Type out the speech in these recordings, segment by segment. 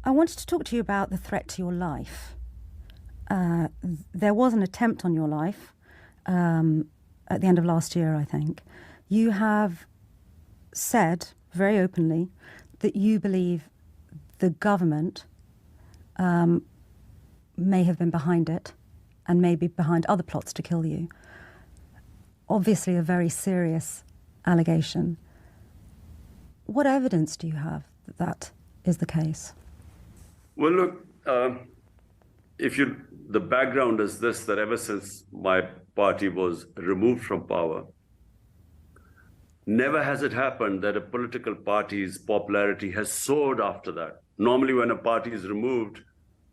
I wanted to talk to you about the threat to your life. There was an attempt on your life at the end of last year, I think. You have said very openly that you believe the government may have been behind it and may be behind other plots to kill you. Obviously a very serious allegation. What evidence do you have that that is the case? Well, look, the background is this, that ever since my party was removed from power, never has it happened that a political party's popularity has soared after that. Normally when a party is removed,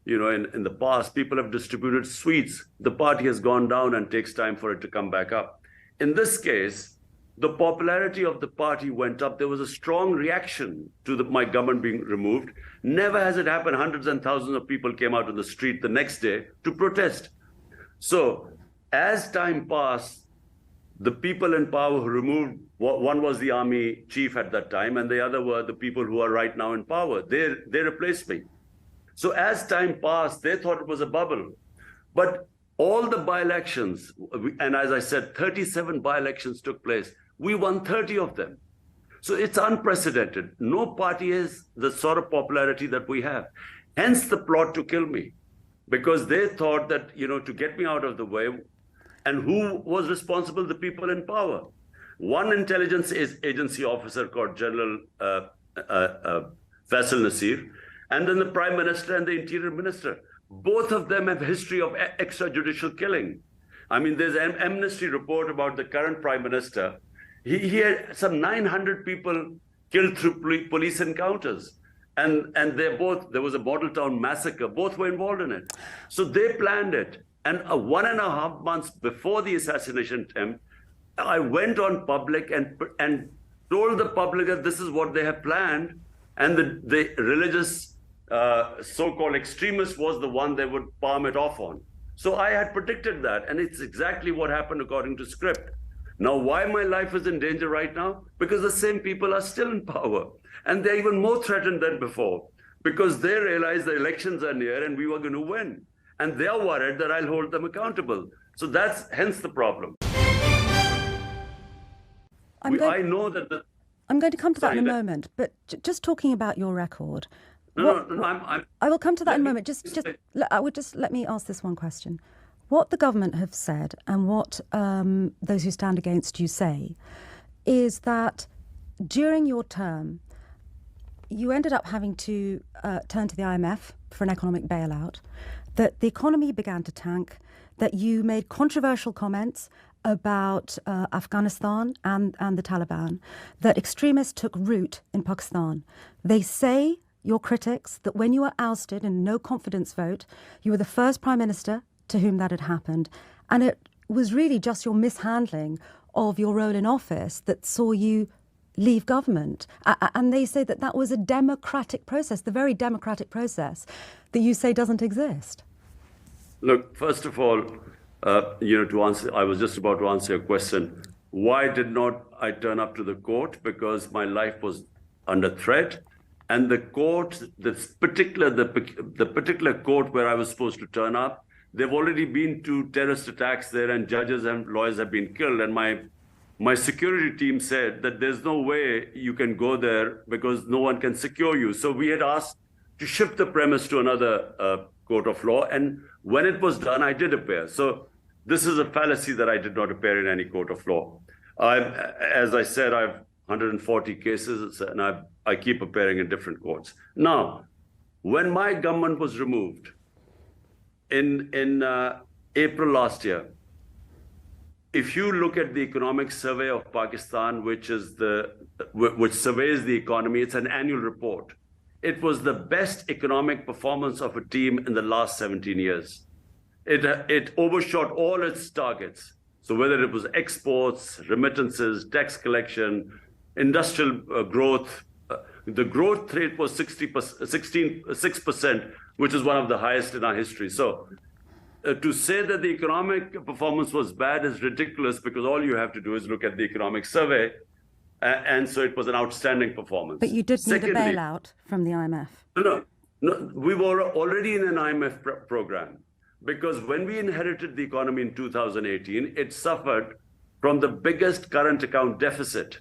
in the past, people have distributed sweets. The party has gone down and takes time for it to come back up. In this case, the popularity of the party went up. There was a strong reaction to my government being removed. Never has it happened. Hundreds and thousands of people came out on the street the next day to protest. So as time passed, the people in power who removed, one was the army chief at that time, and the other were the people who are right now in power. They replaced me. So as time passed, they thought it was a bubble. But all the by-elections, and as I said, 37 by-elections took place. We won 30 of them. So it's unprecedented. No party has the sort of popularity that we have. Hence the plot to kill me, because they thought that, to get me out of the way. And who was responsible? The people in power. One intelligence agency officer called General Faisal Nasir, and then the Prime Minister and the Interior Minister. Both of them have a history of extrajudicial killing. I mean, there's an amnesty report about the current Prime Minister. He had some 900 people killed through police encounters. And there was a Model Town massacre. Both were involved in it. So they planned it. And 1.5 months before the assassination attempt, I went on public and told the public that this is what they have planned. And the religious so-called extremist was the one they would palm it off on. So I had predicted that, and it's exactly what happened according to script. Now, why my life is in danger right now? Because the same people are still in power, and they're even more threatened than before, because they realize the elections are near and we were going to win, and they're worried that I'll hold them accountable. So that's hence the problem. I'm going to come to that in a moment, but just talking about your record. I will come to that in a moment. Let me ask this one question. What the government have said and what those who stand against you say is that during your term, you ended up having to turn to the IMF for an economic bailout, that the economy began to tank, that you made controversial comments about Afghanistan and the Taliban, that extremists took root in Pakistan. They say, your critics, that when you were ousted in a no-confidence vote, you were the first Prime Minister to whom that had happened. And it was really just your mishandling of your role in office that saw you leave government. And they say that that was a democratic process, the very democratic process that you say doesn't exist. Look, first of all, to answer, I was just about to answer your question. Why did not I turn up to the court? Because my life was under threat. And the court, the particular court where I was supposed to turn up, there've already been 2 terrorist attacks there, and judges and lawyers have been killed. And my security team said that there's no way you can go there because no one can secure you. So we had asked to shift the premise to another court of law. And when it was done, I did appear. So this is a fallacy that I did not appear in any court of law. As I said, I've 140 cases, and I keep appearing in different courts. Now, when my government was removed in April last year, if you look at the economic survey of Pakistan, which surveys the economy, it's an annual report. It was the best economic performance of a team in the last 17 years. It overshot all its targets. So whether it was exports, remittances, tax collection, industrial growth, the growth rate was 6%, which is one of the highest in our history. So to say that the economic performance was bad is ridiculous, because all you have to do is look at the economic survey. And so it was an outstanding performance. But you did need a bailout from the IMF. No, No, we were already in an IMF program, because when we inherited the economy in 2018, it suffered from the biggest current account deficit.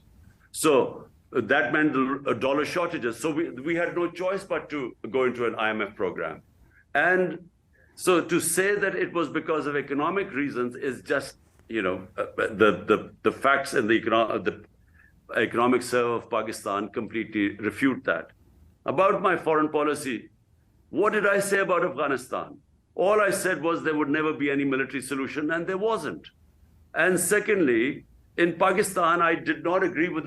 So that meant dollar shortages. So we had no choice but to go into an IMF program. And so to say that it was because of economic reasons is just, the facts and the economic survey of Pakistan completely refute that. About my foreign policy, what did I say about Afghanistan? All I said was there would never be any military solution, and there wasn't. And secondly, in Pakistan, I did not agree with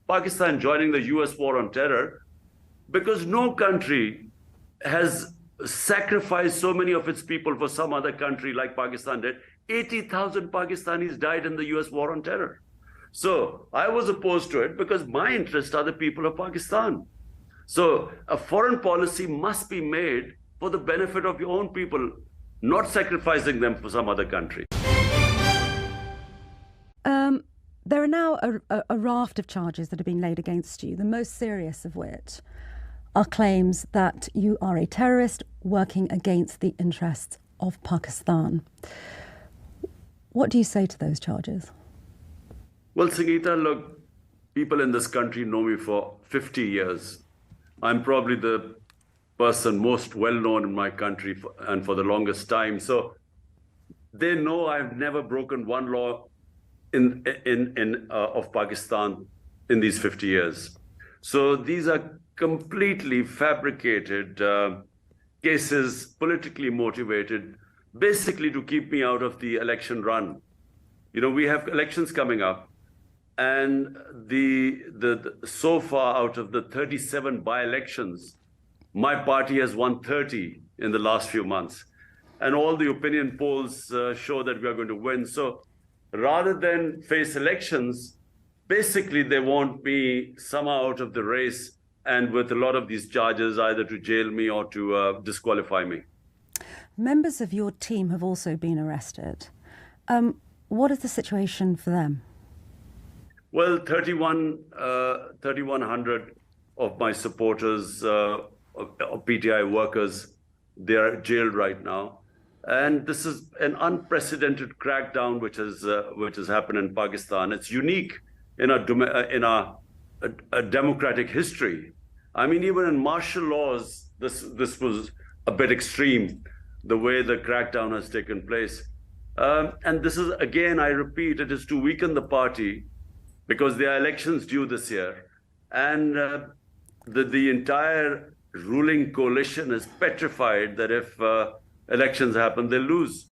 Pakistan joining the US war on terror, because no country has sacrificed so many of its people for some other country like Pakistan did. 80,000 Pakistanis died in the US war on terror. So I was opposed to it because my interests are the people of Pakistan. So a foreign policy must be made for the benefit of your own people, not sacrificing them for some other country. There are now a raft of charges that have been laid against you, the most serious of which are claims that you are a terrorist working against the interests of Pakistan. What do you say to those charges? Well, Sangita, look, people in this country know me for 50 years. I'm probably the person most well-known in my country and for the longest time. So they know I've never broken one law of Pakistan in these 50 years. So these are completely fabricated cases, politically motivated, basically to keep me out of the election run. We have elections coming up, and so far out of the 37 by-elections, my party has won 30 in the last few months. And all the opinion polls show that we are going to win. So rather than face elections, basically they want me somehow out of the race, and with a lot of these charges, either to jail me or to disqualify me. Members of your team have also been arrested. What is the situation for them? Well, 3,100 of my supporters, of PTI workers, they are jailed right now. And this is an unprecedented crackdown which has happened in Pakistan. It's unique in a democratic history. I mean, even in martial laws, this was a bit extreme, the way the crackdown has taken place. And this is, again, I repeat, it is to weaken the party, because there are elections due this year. And the entire ruling coalition is petrified that if elections happen, they'll lose.